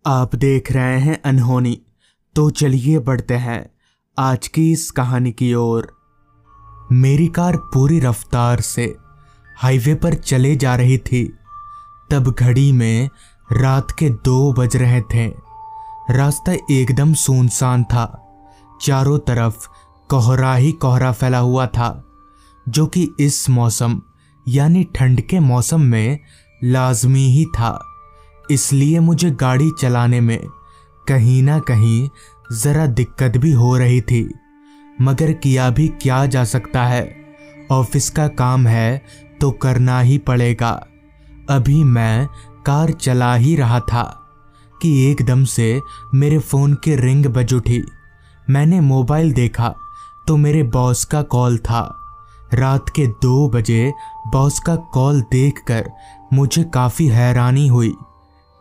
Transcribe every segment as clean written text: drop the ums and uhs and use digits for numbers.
आप देख रहे हैं अनहोनी। तो चलिए बढ़ते हैं आज की इस कहानी की ओर। मेरी कार पूरी रफ्तार से हाईवे पर चले जा रही थी। तब घड़ी में रात के 2 बज रहे थे। रास्ता एकदम सुनसान था। चारों तरफ कोहरा ही कोहरा फैला हुआ था, जो कि इस मौसम यानी ठंड के मौसम में लाजमी ही था। इसलिए मुझे गाड़ी चलाने में कहीं ना कहीं ज़रा दिक्कत भी हो रही थी, मगर किया भी क्या जा सकता है। ऑफिस का काम है तो करना ही पड़ेगा। अभी मैं कार चला ही रहा था कि एकदम से मेरे फ़ोन की रिंग बज उठी। मैंने मोबाइल देखा तो मेरे बॉस का कॉल था। रात के 2 बजे बॉस का कॉल देखकर मुझे काफ़ी हैरानी हुई।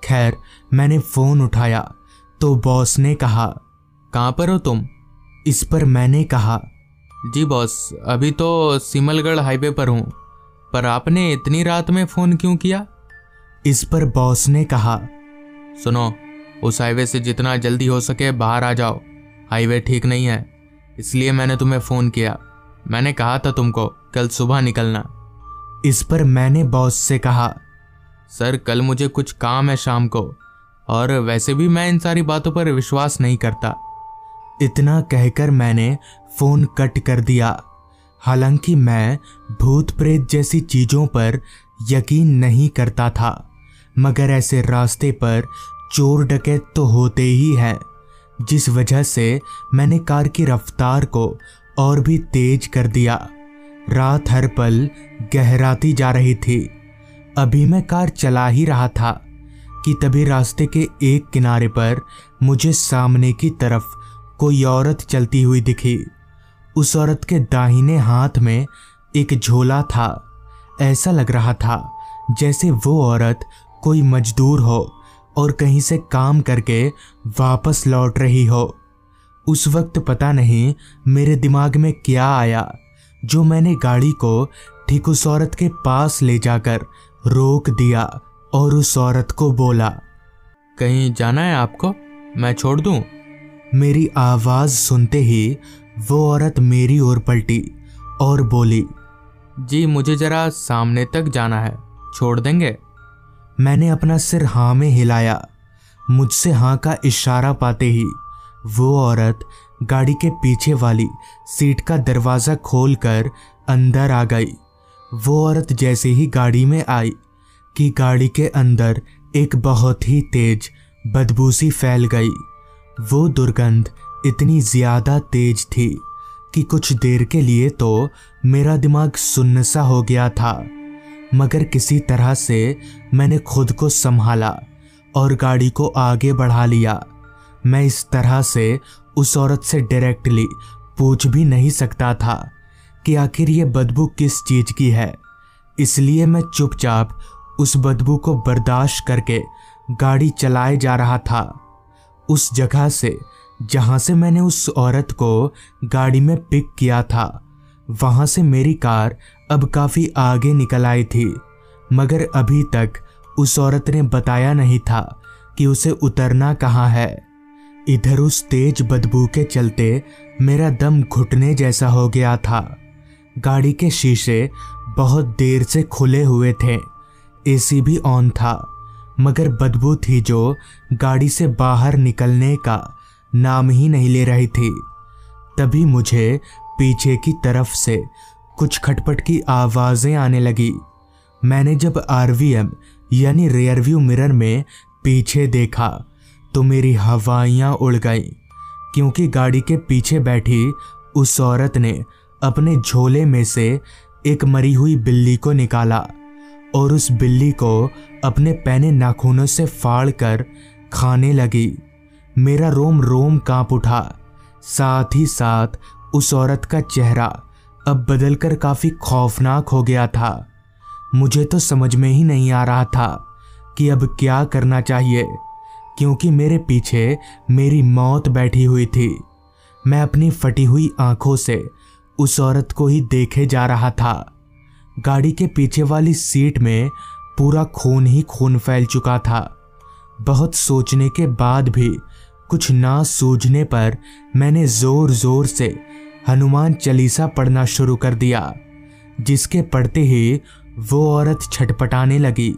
खैर, मैंने फ़ोन उठाया तो बॉस ने कहा, कहाँ पर हो तुम? इस पर मैंने कहा, जी बॉस, अभी तो सिमलगढ़ हाईवे पर हूँ। पर आपने इतनी रात में फ़ोन क्यों किया? इस पर बॉस ने कहा, सुनो, उस हाईवे से जितना जल्दी हो सके बाहर आ जाओ। हाईवे ठीक नहीं है, इसलिए मैंने तुम्हें फ़ोन किया। मैंने कहा था तुमको कल सुबह निकलना। इस पर मैंने बॉस से कहा, सर कल मुझे कुछ काम है शाम को, और वैसे भी मैं इन सारी बातों पर विश्वास नहीं करता। इतना कहकर मैंने फ़ोन कट कर दिया। हालांकि मैं भूत प्रेत जैसी चीज़ों पर यकीन नहीं करता था, मगर ऐसे रास्ते पर चोर डकैत तो होते ही हैं, जिस वजह से मैंने कार की रफ्तार को और भी तेज कर दिया। रात हर पल गहराती जा रही थी। अभी मैं कार चला ही रहा था कि तभी रास्ते के एक किनारे पर मुझे सामने की तरफ कोई औरत चलती हुई दिखी। उस औरत के दाहिने हाथ में एक झोला था। ऐसा लग रहा था जैसे वो औरत कोई मजदूर हो और कहीं से काम करके वापस लौट रही हो। उस वक्त पता नहीं मेरे दिमाग में क्या आया, जो मैंने गाड़ी को ठीक उस औरत के पास ले जाकर रोक दिया और उस औरत को बोला, कहीं जाना है आपको? मैं छोड़ दूं? मेरी आवाज़ सुनते ही वो औरत मेरी ओर पलटी और बोली, जी मुझे ज़रा सामने तक जाना है, छोड़ देंगे? मैंने अपना सिर हाँ में हिलाया। मुझसे हाँ का इशारा पाते ही वो औरत गाड़ी के पीछे वाली सीट का दरवाज़ा खोलकर अंदर आ गई। वो औरत जैसे ही गाड़ी में आई कि गाड़ी के अंदर एक बहुत ही तेज बदबू सी फैल गई। वो दुर्गंध इतनी ज़्यादा तेज थी कि कुछ देर के लिए तो मेरा दिमाग सुन्न सा हो गया था, मगर किसी तरह से मैंने खुद को संभाला और गाड़ी को आगे बढ़ा लिया। मैं इस तरह से उस औरत से डायरेक्टली पूछ भी नहीं सकता था कि आखिर ये बदबू किस चीज़ की है, इसलिए मैं चुपचाप उस बदबू को बर्दाश्त करके गाड़ी चलाए जा रहा था। उस जगह से जहाँ से मैंने उस औरत को गाड़ी में पिक किया था, वहाँ से मेरी कार अब काफ़ी आगे निकल आई थी, मगर अभी तक उस औरत ने बताया नहीं था कि उसे उतरना कहाँ है। इधर उस तेज बदबू के चलते मेरा दम घुटने जैसा हो गया था। गाड़ी के शीशे बहुत देर से खुले हुए थे, एसी भी ऑन था, मगर बदबू थी जो गाड़ी से बाहर निकलने का नाम ही नहीं ले रही थी। तभी मुझे पीछे की तरफ से कुछ खटपट की आवाज़ें आने लगी। मैंने जब आरवीएम यानी रियर व्यू मिरर में पीछे देखा तो मेरी हवाइयाँ उड़ गईं, क्योंकि गाड़ी के पीछे बैठी उस औरत ने अपने झोले में से एक मरी हुई बिल्ली को निकाला और उस बिल्ली को अपने पैने नाखूनों से फाड़ कर खाने लगी। मेरा रोम रोम कांप उठा। साथ ही साथ उस औरत का चेहरा अब बदलकर काफ़ी खौफनाक हो गया था। मुझे तो समझ में ही नहीं आ रहा था कि अब क्या करना चाहिए, क्योंकि मेरे पीछे मेरी मौत बैठी हुई थी। मैं अपनी फटी हुई आंखों से उस औरत को ही देखे जा रहा था। गाड़ी के पीछे वाली सीट में पूरा खून ही खून फैल चुका था। बहुत सोचने के बाद भी कुछ ना सूझने पर मैंने जोर जोर से हनुमान चालीसा पढ़ना शुरू कर दिया, जिसके पढ़ते ही वो औरत छटपटाने लगी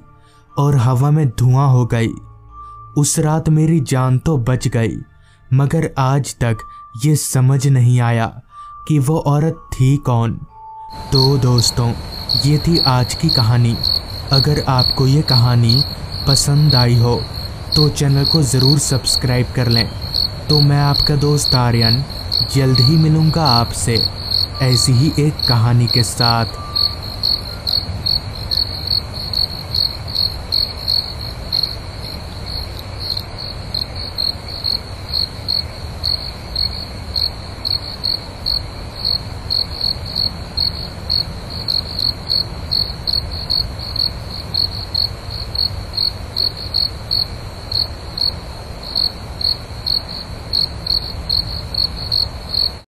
और हवा में धुआं हो गई। उस रात मेरी जान तो बच गई, मगर आज तक ये समझ नहीं आया कि वो औरत थी कौन। तो दोस्तों, ये थी आज की कहानी। अगर आपको ये कहानी पसंद आई हो तो चैनल को ज़रूर सब्सक्राइब कर लें। तो मैं आपका दोस्त आर्यन जल्द ही मिलूँगा आपसे ऐसी ही एक कहानी के साथ।